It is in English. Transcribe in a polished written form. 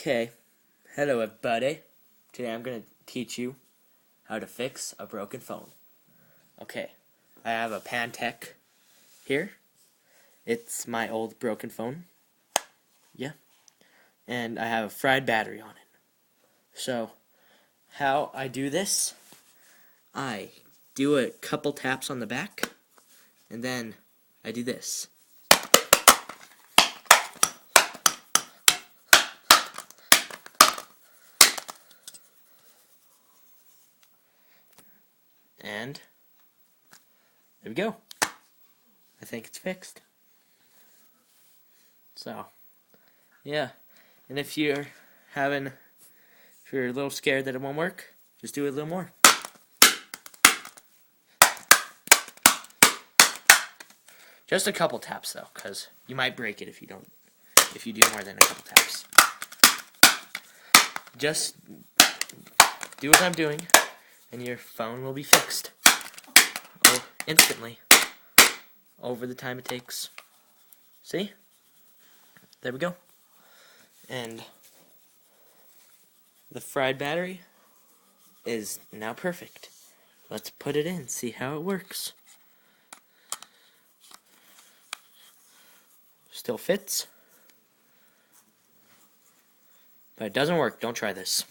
Okay, hello everybody. Today I'm going to teach you how to fix a broken phone. Okay, I have a Pantech here. It's my old broken phone. Yeah. And I have a fried battery on it. So, how I do this, I do a couple taps on the back, and then I do this. And there we go. I think it's fixed. So, yeah. And if you're a little scared that it won't work, just do it a little more. Just a couple taps though, because you might break it if you do more than a couple taps. Just do what I'm doing, and your phone will be fixed instantly over the time it takes. See? There we go. And the fried battery is now perfect. Let's put it in, see how it works. Still fits. But it doesn't work. Don't try this.